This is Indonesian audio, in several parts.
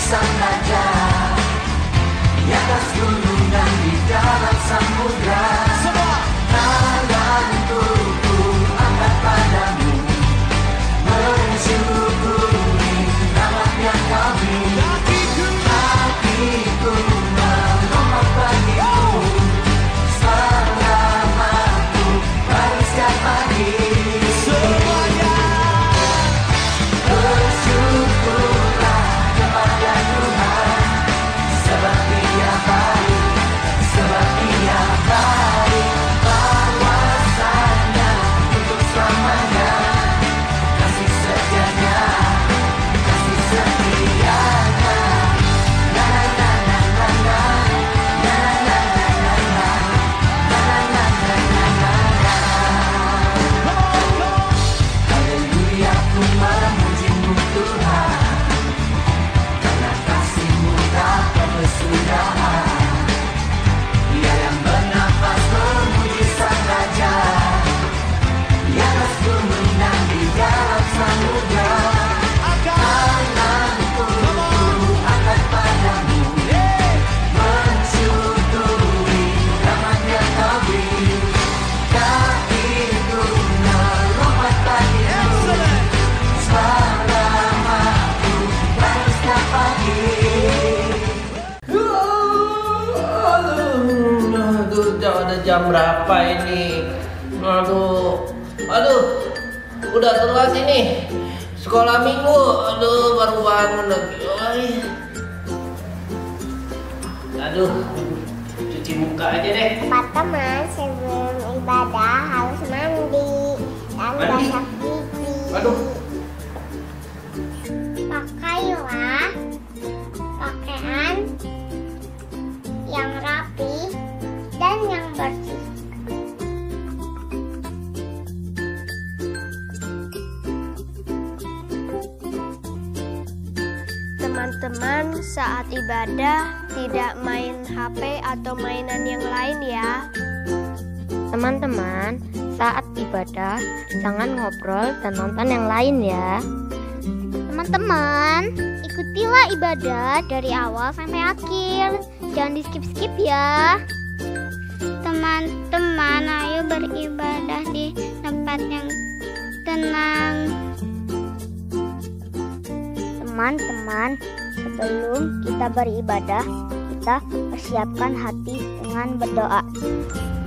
sang raja, di atas gunung dan di dalam samudra. Tanganku ku angkat padamu, mensyukuri rahmat yang kau beri. Hatiku melompat bagimu, selamatku baru setiap pagi. Bersyukurlah kepada Tuhan, sebab Dia baik, sebab Dia baik. Kuasanya untuk selamanya, kasih setianya, kasih setianya. Na na na na na, na na na na na, na na na na na na. Haleluya, ku memujimu Tuhan, karena kasih-Mu tak berkesudahan. Dia yang bernafas memuji sang raja, di atas gunung dan di dalam samudra. Tanganku angkat padamu, mensyukuri rahmat yang kau beri. Kakiku melompat bagimu, selamatku baru setiap pagi. Aduh, udah jam berapa ini? Aduh, udah telat ini. Sekolah minggu, aduh baru bangun lagi. Aduh, cuci muka aja deh. Teman-teman, sebelum ibadah harus mandi dan Mandi? gosok gigi. Aduh, Pakailah pakaian yang rapi dan yang bersih. Teman-teman, saat ibadah tidak main HP atau mainan yang lain ya. Teman-teman, saat ibadah jangan ngobrol dan nonton yang lain ya. Teman-teman, ikutilah ibadah dari awal sampai akhir. Jangan di-skip-skip ya. Teman-teman, ayo beribadah di tempat yang tenang. Teman-teman, sebelum kita beribadah, kita persiapkan hati dengan berdoa.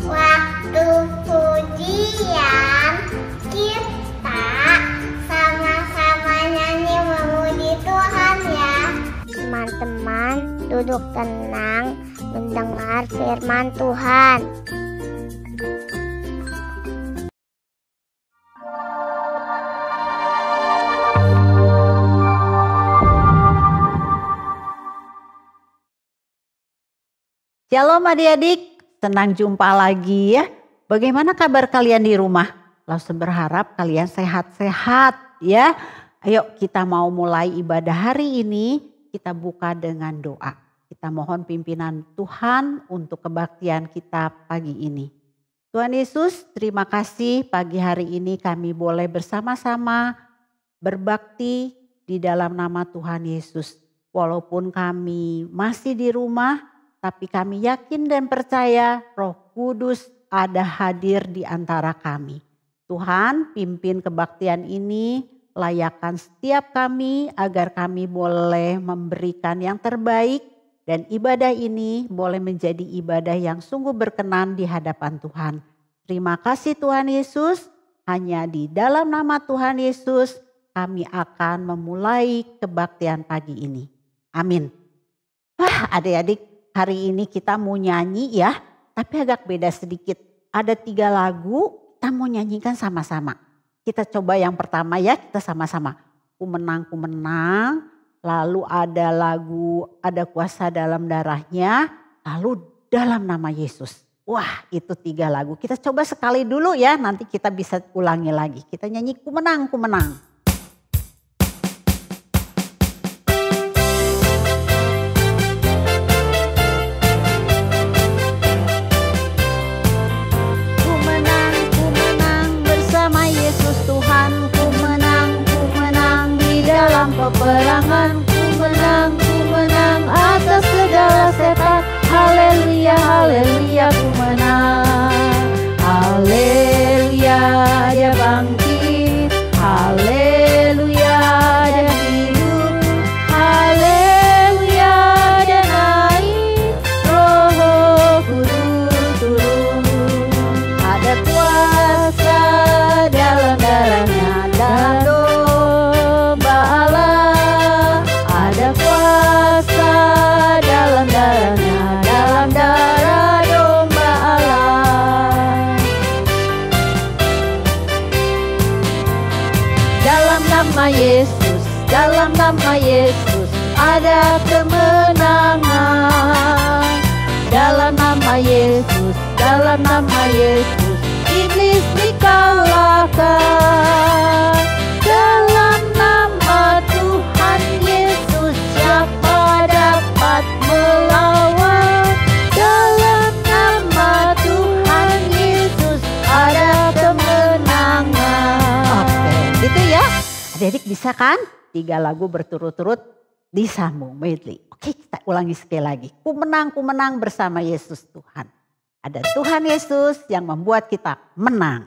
Waktu pujian kita sama-sama nyanyi memuji Tuhan ya. Teman-teman, duduk tenang mendengar firman Tuhan. Shalom adik-adik, senang jumpa lagi ya. Bagaimana kabar kalian di rumah? Langsung berharap kalian sehat-sehat ya. Ayo kita mau mulai ibadah hari ini, kita buka dengan doa. Kita mohon pimpinan Tuhan untuk kebaktian kita pagi ini. Tuhan Yesus, terima kasih pagi hari ini kami boleh bersama-sama berbakti di dalam nama Tuhan Yesus. Walaupun kami masih di rumah, tapi kami yakin dan percaya Roh Kudus ada hadir di antara kami. Tuhan, pimpin kebaktian ini, layakkan setiap kami agar kami boleh memberikan yang terbaik dan ibadah ini boleh menjadi ibadah yang sungguh berkenan di hadapan Tuhan. Terima kasih Tuhan Yesus, hanya di dalam nama Tuhan Yesus kami akan memulai kebaktian pagi ini. Amin. Adik-adik, hari ini kita mau nyanyi ya, tapi agak beda sedikit. Ada 3 lagu, kita mau nyanyikan sama-sama. Kita coba yang pertama ya, kita sama-sama. Ku menang, lalu ada lagu, ada kuasa dalam darahnya, lalu dalam nama Yesus. Wah, itu 3 lagu. Kita coba sekali dulu ya, nanti kita bisa ulangi lagi. Kita nyanyi ku menang. Peperangan ku menang nama Yesus, dalam nama Yesus ada kemenangan. Dalam nama Yesus, dalam nama Yesus iblis dikalahkan. Dalam nama Tuhan Yesus siapa dapat melawan? Dalam nama Tuhan Yesus ada kemenangan. Oke, gitu ya. Adik-adik bisa kan? 3 lagu berturut-turut disambung medley. Oke, kita ulangi sekali lagi. Ku menang bersama Yesus Tuhan. Ada Tuhan Yesus yang membuat kita menang.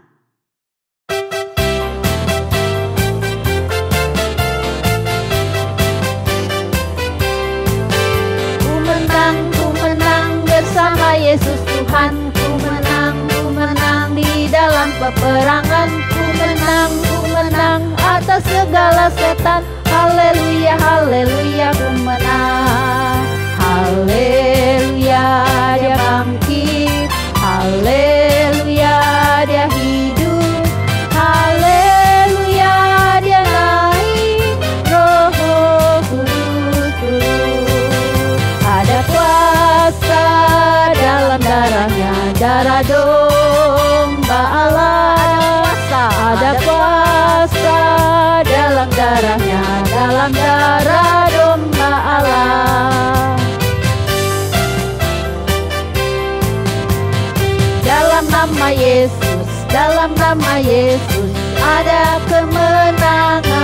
Ku menang bersama Yesus Tuhan. Ku menang di dalam peperangan. Ku menang atas segala setan. Haleluya, haleluya, ku menang. Haleluya, dia bangkit. Haleluya, dia hidup. Haleluya, dia naik. Roh Kudus turun. Ada kuasa dalam darahnya, darah domba Allah. Ada kuasa dalam darahnya, dalam darah domba Allah. Dalam nama Yesus, dalam nama Yesus ada kemenangan.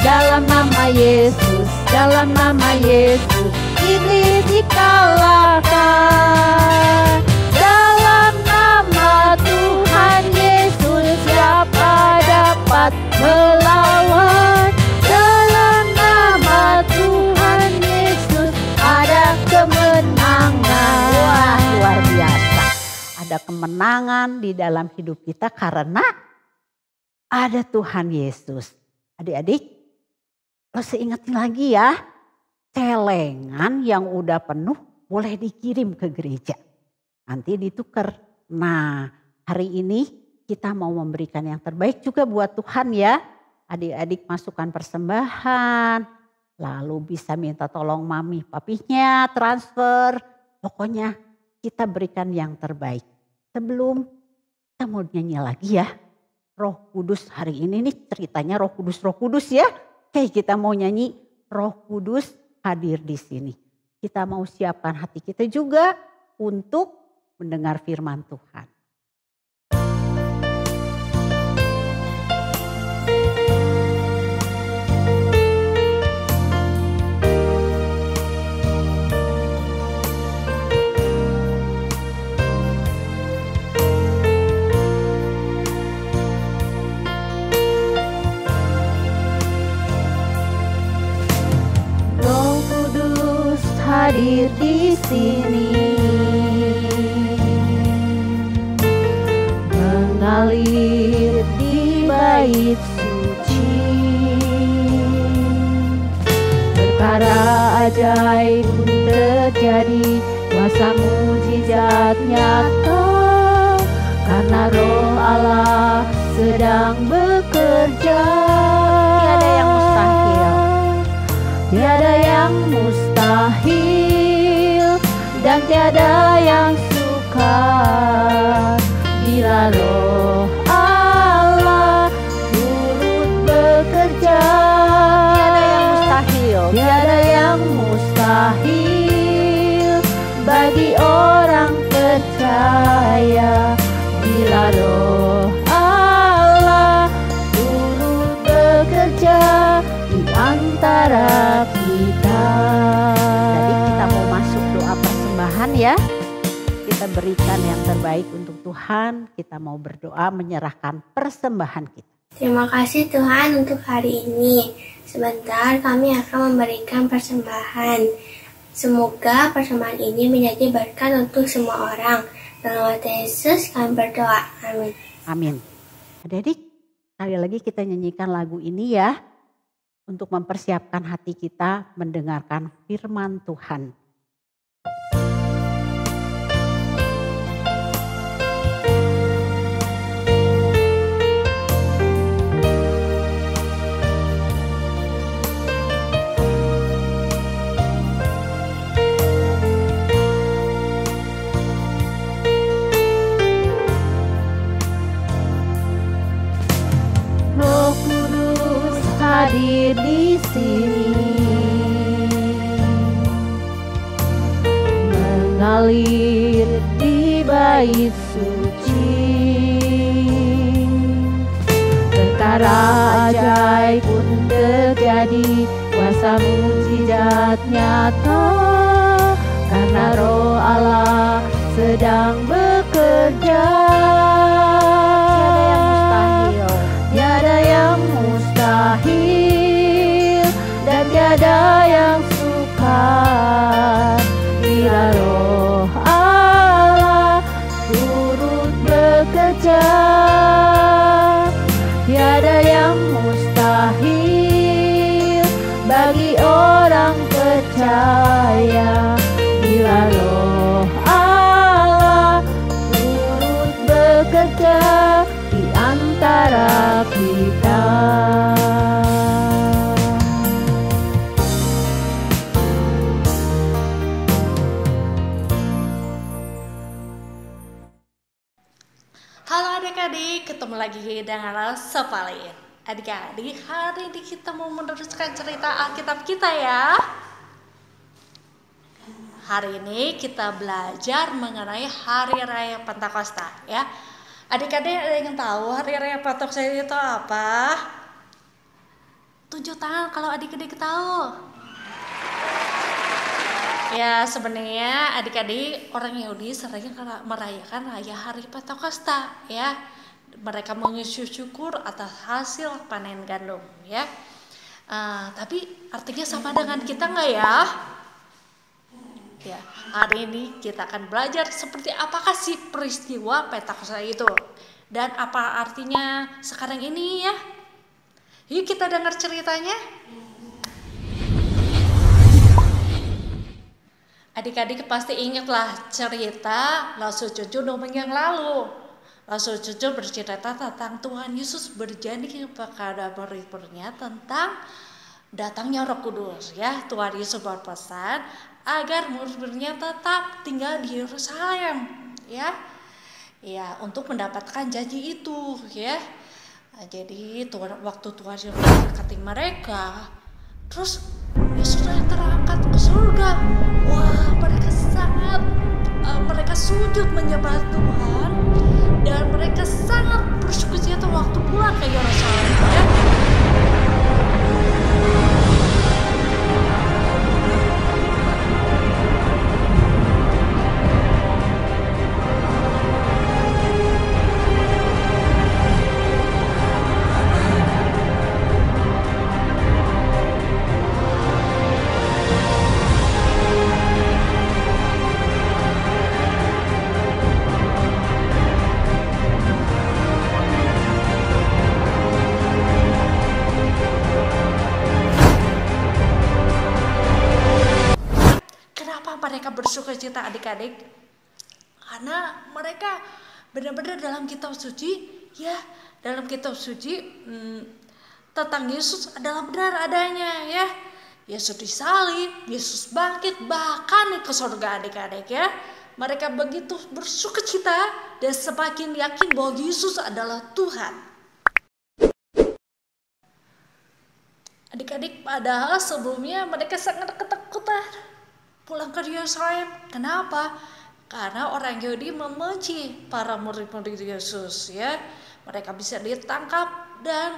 Dalam nama Yesus, dalam nama Yesus iblis dikalahkan. Dalam nama Tuhan Yesus siapa dapat melawan? Dalam nama Tuhan Yesus ada kemenangan. Wah, luar biasa. Ada kemenangan di dalam hidup kita karena ada Tuhan Yesus. Adik-adik, lo seingetin lagi ya, celengan yang udah penuh boleh dikirim ke gereja. Nanti ditukar. Nah, hari ini kita mau memberikan yang terbaik juga buat Tuhan ya. Adik-adik masukkan persembahan, lalu bisa minta tolong mami papinya transfer. Pokoknya kita berikan yang terbaik. Sebelum kita mau nyanyi lagi ya. Roh Kudus hari ini nih ceritanya Roh Kudus ya. Oke, kita mau nyanyi Roh Kudus hadir di sini. Kita mau siapkan hati kita juga untuk mendengar firman Tuhan. Hadir di sini, mengalir di bait suci, perkara ajaib terjadi, kuasa mujizat nyata, karena Roh Allah sedang bekerja. Tiada yang mustahil, tiada yang mustahil, dan tiada yang sukar bila Roh Allah turut bekerja. Tiada yang mustahil, tiada yang mustahil bagi orang percaya bila Roh Allah turut bekerja di antara kita. Jadi kita mau masuk doa persembahan ya. Kita berikan yang terbaik untuk Tuhan. Kita mau berdoa menyerahkan persembahan kita. Terima kasih Tuhan untuk hari ini. Sebentar kami akan memberikan persembahan. Semoga persembahan ini menjadi berkat untuk semua orang. Dalam nama Yesus kami berdoa. Amin. Amin. Adik-adik, sekali lagi kita nyanyikan lagu ini ya. Untuk mempersiapkan hati kita mendengarkan firman Tuhan. hadir di sini, mengalir di bait suci. Perkara ajaib pun terjadi, kuasa mukjizat nyata, karena Roh Allah sedang bekerja. Tiada yang mustahil dan tiada yang sukar bila Roh Allah turut bekerja. Tiada yang mustahil bagi orang percaya bila Roh Allah turut bekerja di antara kita. Halo adik-adik, ketemu lagi dengan Sopalin. Adik-adik, hari ini kita mau meneruskan cerita Alkitab kita ya. Hari ini kita belajar mengenai Hari Raya Pentakosta ya. Adik-adik ada yang tahu Hari Raya Pentakosta itu apa? Tunjuk tangan kalau adik-adik tahu. Ya sebenarnya adik-adik orang Yahudi sering merayakan raya Hari Pentakosta ya. Mereka mengucap syukur atas hasil panen gandum ya. Tapi artinya sama dengan kita nggak ya? Ya, hari ini kita akan belajar seperti apakah sih peristiwa Pentakosta itu dan apa artinya sekarang ini ya. Yuk kita dengar ceritanya. Adik-adik pasti ingatlah cerita Rasul Cucu domen yang lalu. Rasul Cucu bercerita tentang Tuhan Yesus berjanji kepada murid-muridnya tentang datangnya Roh Kudus ya. Tuhan Yesus berpesan agar murid-muridnya tetap tinggal di Yerusalem ya. Ya, untuk mendapatkan janji itu ya. Nah, jadi waktu Tuhan Yesus mendekati mereka, terus Yesus terangkat ke surga. Wah, mereka sujud menyembah Tuhan dan mereka sangat bersukacita waktu pulang ke Yerusalem ya. Mereka bersukacita adik-adik karena mereka benar-benar dalam kitab suci ya, dalam kitab suci tentang Yesus adalah benar adanya ya. Yesus disalib, Yesus bangkit, bahkan ke surga adik-adik ya. Mereka begitu bersukacita dan semakin yakin bahwa Yesus adalah Tuhan. Adik-adik, padahal sebelumnya mereka sangat ketakutan pulang ke Yerusalem. Kenapa? Karena orang Yahudi membenci para murid-murid Yesus ya. Mereka bisa ditangkap dan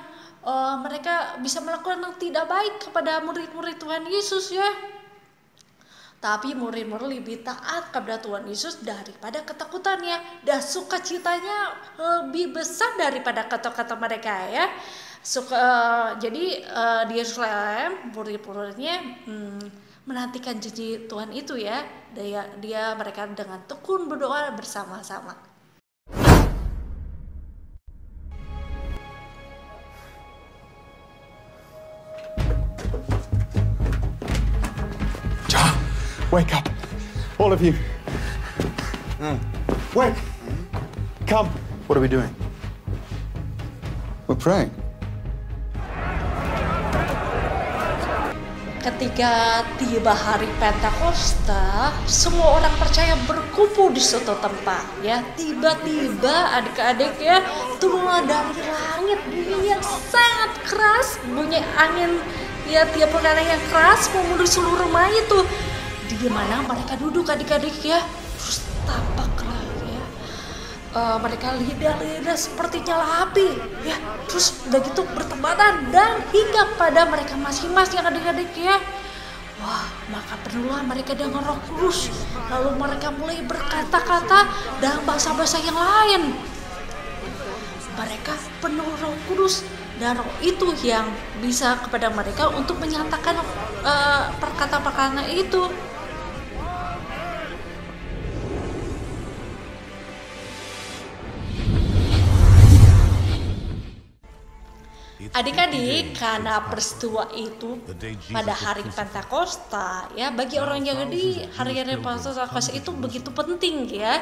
mereka bisa melakukan yang tidak baik kepada murid-murid Tuhan Yesus ya. Tapi murid-murid lebih taat kepada Tuhan Yesus daripada ketakutannya, dan sukacitanya lebih besar daripada kata-kata mereka ya. Jadi di Yerusalem murid-muridnya menantikan janji Tuhan itu ya. Mereka dengan tekun berdoa bersama-sama. John, wake up, all of you. Wake, come. What are we doing? We're praying. ketika tiba hari Pentakosta, semua orang percaya berkumpul di suatu tempat ya. Tiba-tiba adik-adik ya, turunlah dari langit bunyi yang sangat keras, bunyi angin ya, tiap perkara yang keras memenuhi seluruh rumah itu. Di mana mereka duduk adik-adik ya, terus tampaklah ya, mereka lidah-lidah seperti nyala api ya, terus udah gitu bertebaran dan hingga pada mereka masing-masing adik-adik ya. Wah, maka penuhlah mereka dengan Roh Kudus, lalu mereka mulai berkata-kata dalam bahasa-bahasa yang lain. Mereka penuh Roh Kudus dan Roh itu yang bisa kepada mereka untuk menyatakan perkataan-perkataan itu. Adik-adik, karena peristiwa itu pada hari Pentakosta ya, bagi orang Yahudi hari-hari Pentakosta itu begitu penting ya.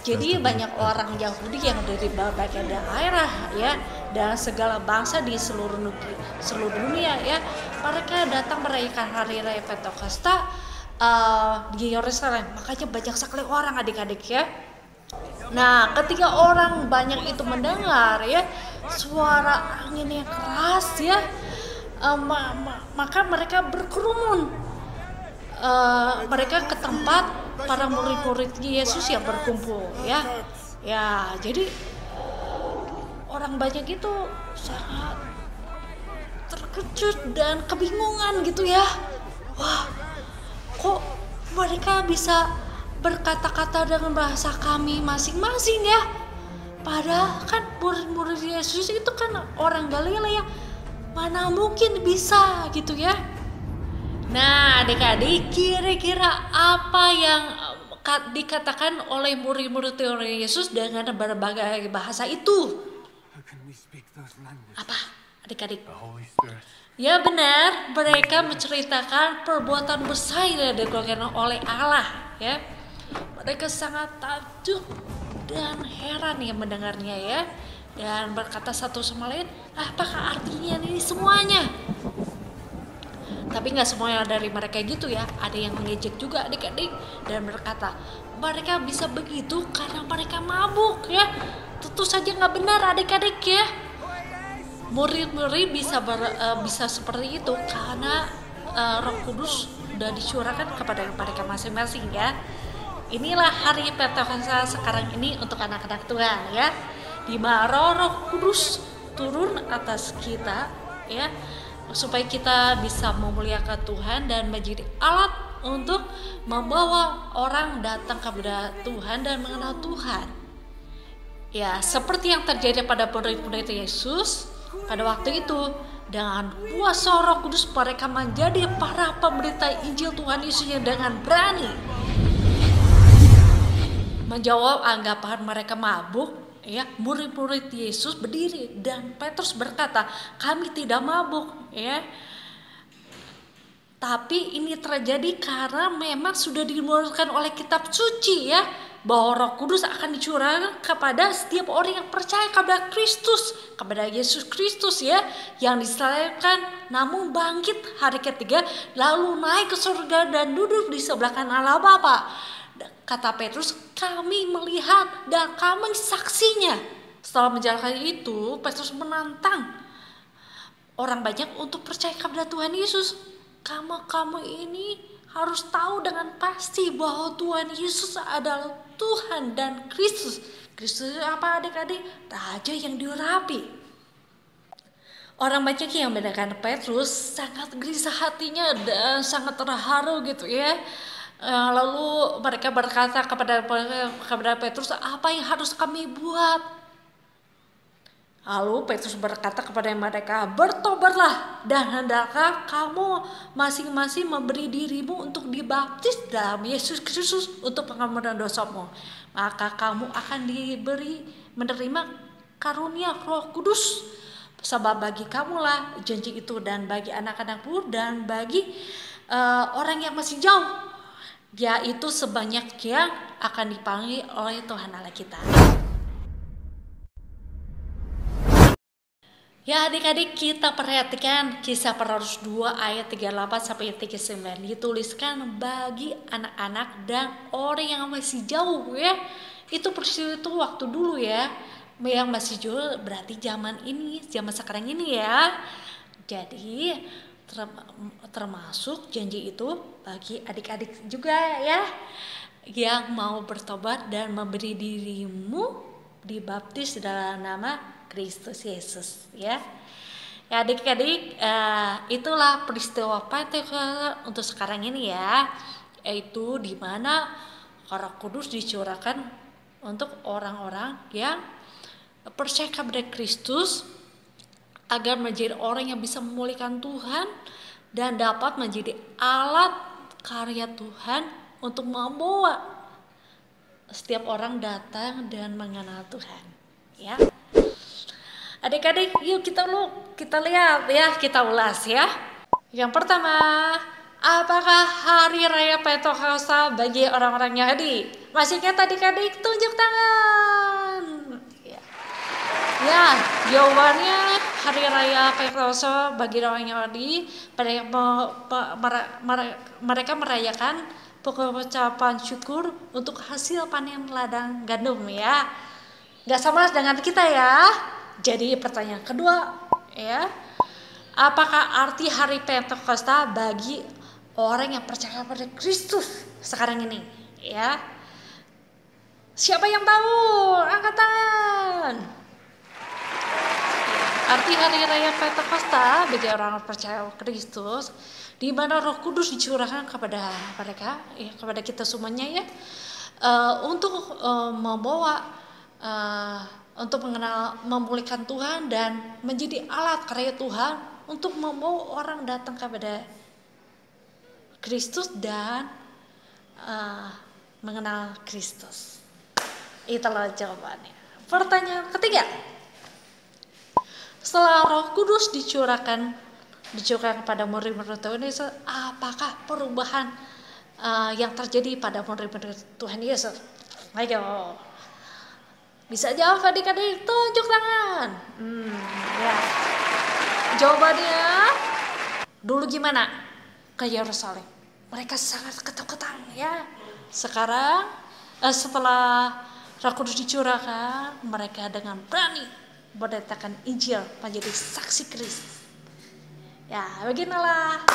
Jadi banyak orang Yahudi yang dari berbagai daerah ya, dan segala bangsa di seluruh negeri, seluruh dunia ya, mereka datang merayakan hari raya Pentakosta di Yerusalem. Makanya banyak sekali orang adik-adik ya. Nah, ketika orang banyak itu mendengar ya suara angin yang keras ya, maka mereka berkerumun. Mereka ke tempat para murid-murid Yesus yang berkumpul ya. Ya, jadi orang banyak itu sangat terkejut dan kebingungan gitu ya. Wah, kok mereka bisa berkata-kata dengan bahasa kami masing-masing ya? Padahal kan murid-murid Yesus itu kan orang Galilea, mana mungkin bisa gitu ya. Nah adik-adik, kira-kira apa yang dikatakan oleh murid-murid Yesus dengan berbagai bahasa itu? Apa adik-adik? Ya benar, mereka menceritakan perbuatan besar yang dilakukan oleh Allah ya. Mereka sangat takjub dan heran ya mendengarnya ya, dan berkata satu sama lain, apakah artinya ini semuanya? Tapi nggak semuanya dari mereka gitu ya, ada yang mengejek juga adik-adik dan berkata mereka bisa begitu karena mereka mabuk ya. Tentu saja nggak benar adik-adik ya. Murid-murid bisa seperti itu karena Roh Kudus sudah dicurahkan kepada mereka masing-masing ya. Inilah hari Pentakosta sekarang ini untuk anak-anak Tuhan ya, di mana Roh Kudus turun atas kita ya, supaya kita bisa memuliakan Tuhan dan menjadi alat untuk membawa orang datang kepada Tuhan dan mengenal Tuhan. Ya, seperti yang terjadi pada murid-murid Yesus pada waktu itu, dengan kuasa Roh Kudus mereka menjadi para pemberita Injil Tuhan Yesus yang dengan berani menjawab anggapan mereka mabuk ya. Murid-murid Yesus berdiri dan Petrus berkata, kami tidak mabuk ya, tapi ini terjadi karena memang sudah dimurkan oleh kitab suci ya, bahwa Roh Kudus akan dicurahkan kepada setiap orang yang percaya kepada Kristus, kepada Yesus Kristus ya, yang disalibkan namun bangkit hari ketiga, lalu naik ke surga dan duduk di sebelah kanan Allah Bapa. Kata Petrus, kami melihat dan kami saksinya. Setelah menjalankan itu, Petrus menantang orang banyak untuk percaya kepada Tuhan Yesus. Kamu ini harus tahu dengan pasti bahwa Tuhan Yesus adalah Tuhan dan Kristus. Kristus apa adik-adik? Raja yang diurapi. Orang banyak yang mendengarkan Petrus sangat gelisah hatinya dan sangat terharu gitu ya. Lalu mereka berkata kepada Petrus, apa yang harus kami buat? Lalu Petrus berkata kepada mereka, bertobatlah dan hendaklah kamu masing-masing memberi dirimu untuk dibaptis dalam Yesus Kristus untuk pengampunan dosamu. Maka kamu akan menerima karunia Roh Kudus. Sebab bagi kamulah janji itu, dan bagi anak-anakmu, dan bagi orang yang masih jauh, yaitu sebanyak yang akan dipanggil oleh Tuhan Allah kita. Ya adik-adik, kita perhatikan Kisah Para Rasul 2 ayat 38 sampai 39. Dituliskan bagi anak-anak dan orang yang masih jauh ya. Itu peristiwa itu waktu dulu ya. Yang masih jauh berarti zaman sekarang ini ya. Jadi termasuk janji itu bagi adik-adik juga ya, yang mau bertobat dan memberi dirimu dibaptis dalam nama Kristus Yesus ya. Ya adik-adik, itulah peristiwa Pentakosta untuk sekarang ini ya, yaitu di mana Roh Kudus dicurahkan untuk orang-orang yang percaya kepada Kristus agar menjadi orang yang bisa memulihkan Tuhan dan dapat menjadi alat karya Tuhan untuk membawa setiap orang datang dan mengenal Tuhan ya. Adik-adik, yuk kita lihat ya, kita ulas ya. Yang pertama, apakah hari raya Pentakosta bagi orang-orang Yahudi? Masih ingat adik-adik? Tunjuk tangan. Ya, jawabannya hari raya Pentakosta bagi orang Yahudi, mereka merayakan pengucapan syukur untuk hasil panen ladang gandum ya. Gak sama dengan kita ya. Jadi pertanyaan kedua ya, apakah arti hari Pentakosta bagi orang yang percaya pada Kristus sekarang ini ya? Siapa yang tahu? Angkat tangan. Arti hari raya Pentakosta bagi orang yang percaya Kristus, di mana Roh Kudus dicurahkan kepada mereka ya, kepada kita semuanya ya, untuk membawa untuk mengenal, memulihkan Tuhan dan menjadi alat karya Tuhan untuk membawa orang datang kepada Kristus dan mengenal Kristus. Itulah jawabannya. Pertanyaan ketiga, setelah Roh Kudus dicurahkan kepada murid-murid Tuhan Yesus, apakah perubahan yang terjadi pada murid-murid Tuhan Yesus? Ayo, bisa jawab adik-adik, tunjuk tangan. Ya. Jawabannya, dulu gimana? Ke Yerusalem. Mereka sangat ketakutan ya. Sekarang setelah Roh Kudus dicurahkan, mereka dengan berani memberitakan Injil, menjadi saksi Kristus. Ya, beginilah.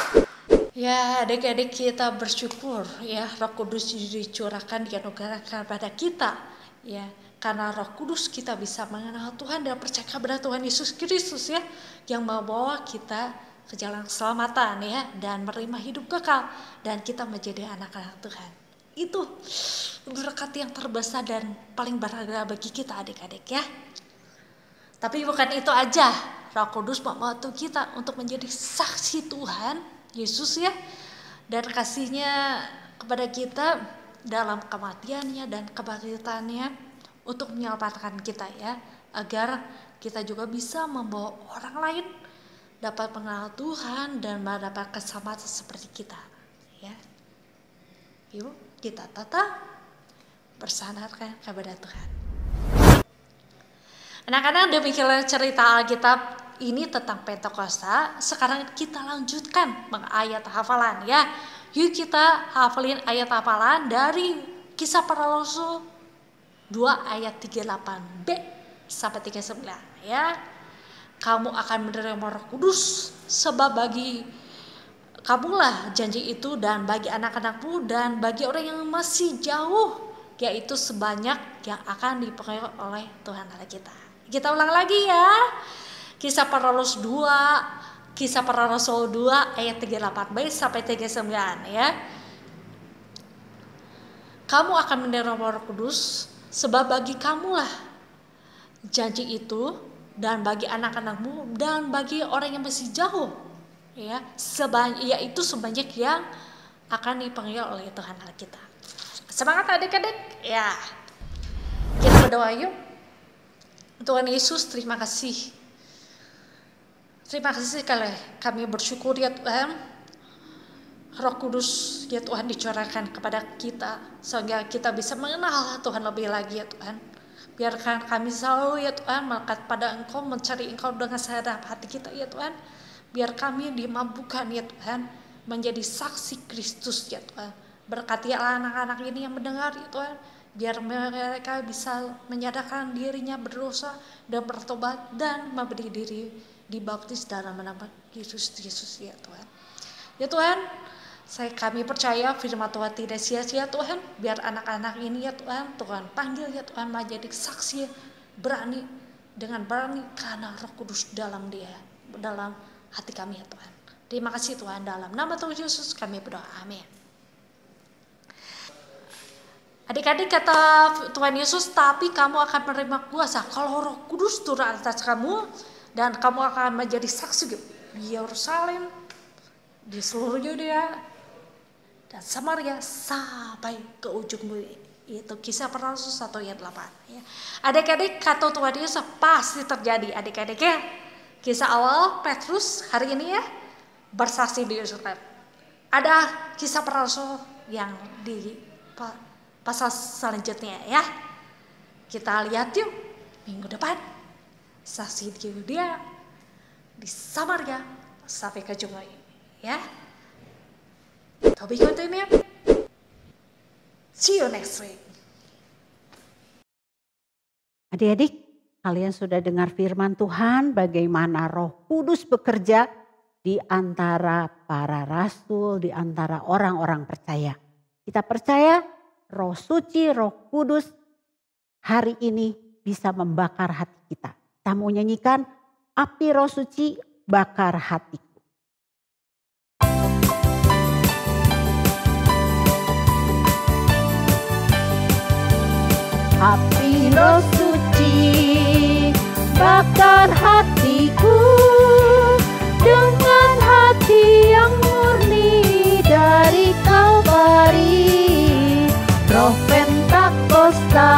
Ya, adik-adik, kita bersyukur ya, Roh Kudus dicurahkan, dianugerahkan pada kita ya. Karena Roh Kudus kita bisa mengenal Tuhan dan percaya kepada Tuhan Yesus Kristus ya, yang membawa kita ke jalan keselamatan ya, dan menerima hidup kekal, dan kita menjadi anak-anak Tuhan. Itu berkat yang terbesar dan paling berharga bagi kita adik-adik ya. Tapi bukan itu aja, Roh Kudus membantu kita untuk menjadi saksi Tuhan Yesus ya, dan kasihnya kepada kita dalam kematiannya dan kebangkitannya untuk menyelamatkan kita ya, agar kita juga bisa membawa orang lain dapat mengenal Tuhan dan mendapat keselamatan seperti kita ya. Yuk kita tetap bersandarkan kepada Tuhan. Anak-anak, demikianlah cerita Alkitab ini tentang Pentakosta. Sekarang kita lanjutkan ayat hafalan ya. Yuk kita hafalin ayat hafalan dari Kisah Para Rasul 2 ayat 38b sampai 39 ya. Kamu akan menerima Roh Kudus, sebab bagi kamulah janji itu, dan bagi anak-anakmu, dan bagi orang yang masih jauh, yaitu sebanyak yang akan dipakai oleh Tuhan Allah kita. Kita ulang lagi ya. Kisah Para Rasul 2 ayat 38b sampai 39 ya. Kamu akan menerima Roh Kudus, sebab bagi kamulah janji itu, dan bagi anak-anakmu, dan bagi orang yang masih jauh ya, yaitu sebanyak yang akan dipanggil oleh Tuhan Allah kita. Semangat adik-adik ya. Kita berdoa yuk. Tuhan Yesus, terima kasih kami bersyukur ya Tuhan, Roh Kudus ya Tuhan dicurahkan kepada kita, sehingga kita bisa mengenal Tuhan lebih lagi ya Tuhan. Biarkan kami selalu ya Tuhan melekat pada Engkau, mencari Engkau dengan segenap hati kita ya Tuhan. Biar kami dimampukan ya Tuhan menjadi saksi Kristus ya Tuhan. Berkati anak-anak ini yang mendengar ya Tuhan. Biar mereka bisa menyadarkan dirinya berdosa dan bertobat dan memberi diri dibaptis dalam nama Yesus ya Tuhan. Ya Tuhan, kami percaya firman Tuhan tidak sia-sia Tuhan. Biar anak-anak ini ya Tuhan, Tuhan panggil ya Tuhan menjadi saksi berani, dengan berani karena Roh Kudus dalam hati kami ya Tuhan. Terima kasih Tuhan, dalam nama Tuhan Yesus kami berdoa, amin. Adik-adik kata Tuhan Yesus, tapi kamu akan menerima kuasa kalau Roh Kudus turun atas kamu, dan kamu akan menjadi saksi di Yerusalem, di seluruh Yudea dan Samaria sampai ke ujung bumi. Itu Kisah Para Rasul 1 ayat 8 ya. Adik-adik kata Tuhan Yesus pasti terjadi adik-adik ya. Kisah awal Petrus hari ini ya bersaksi di Yerusalem. Ada Kisah Para Rasul yang di pasal selanjutnya ya. Kita lihat yuk minggu depan. Saksi di Yudea, di Samaria sampai ke ujung bumi ya. Tobi continue. See you next week. Adik-adik, kalian sudah dengar firman Tuhan bagaimana Roh Kudus bekerja di antara para rasul, di antara orang-orang percaya. Kita percaya Roh Suci, Roh Kudus hari ini bisa membakar hati kita. Kita mau nyanyikan api Roh Suci bakar hatiku. Api Roh Suci bakar hatiku dengan hati yang murni dari Kalvari. Roh Pentakosta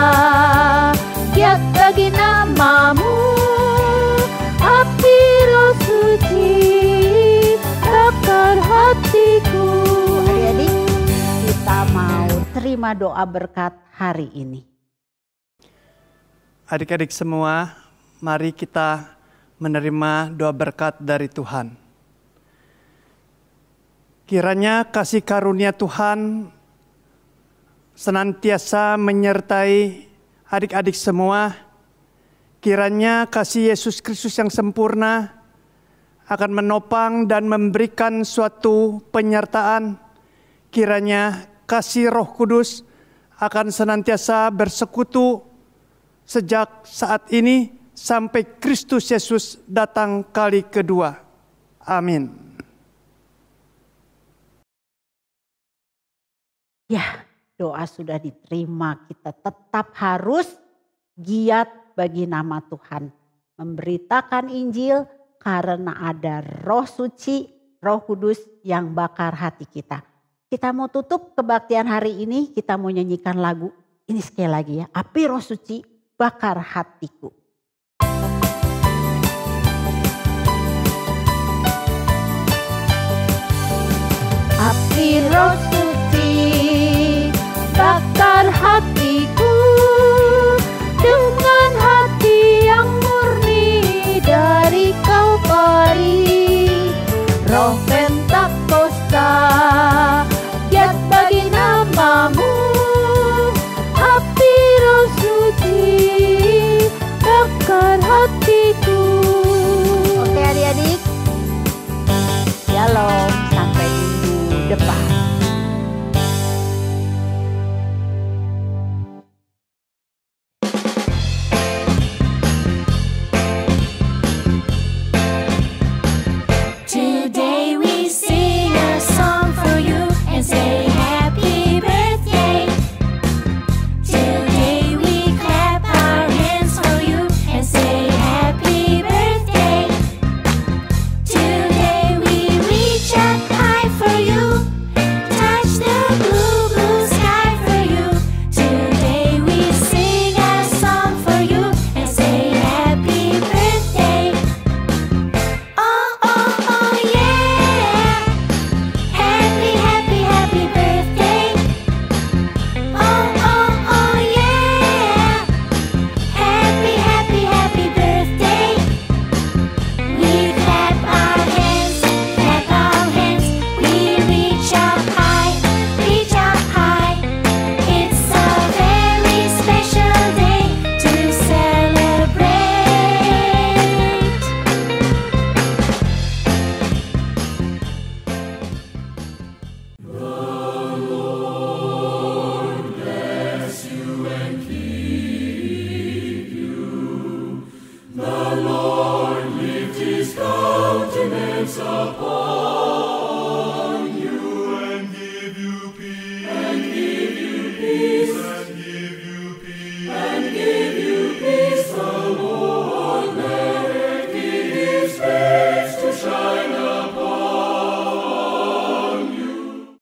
giat bagi namamu. Api Roh Suci bakar hatiku. Adik-adik, kita mau terima doa berkat hari ini. Adik-adik semua, mari kita menerima doa berkat dari Tuhan. Kiranya kasih karunia Tuhan senantiasa menyertai adik-adik semua. Kiranya kasih Yesus Kristus yang sempurna akan menopang dan memberikan suatu penyertaan. Kiranya kasih Roh Kudus akan senantiasa bersekutu sejak saat ini sampai Kristus Yesus datang kali kedua. Amin. Ya, doa sudah diterima. Kita tetap harus giat bagi nama Tuhan. Memberitakan Injil karena ada Roh Suci, Roh Kudus yang bakar hati kita. Kita mau tutup kebaktian hari ini, kita mau nyanyikan lagu. Ini sekali lagi ya, api Roh Suci bakar hatiku. Api Roh Suci bakar hatiku dengan hati yang murni dari Kalvari. Roh Pentakosta giat bagi namamu. Api Roh Suci bakar hatiku. Oke adik-adik, shalom, sampai minggu depan. support.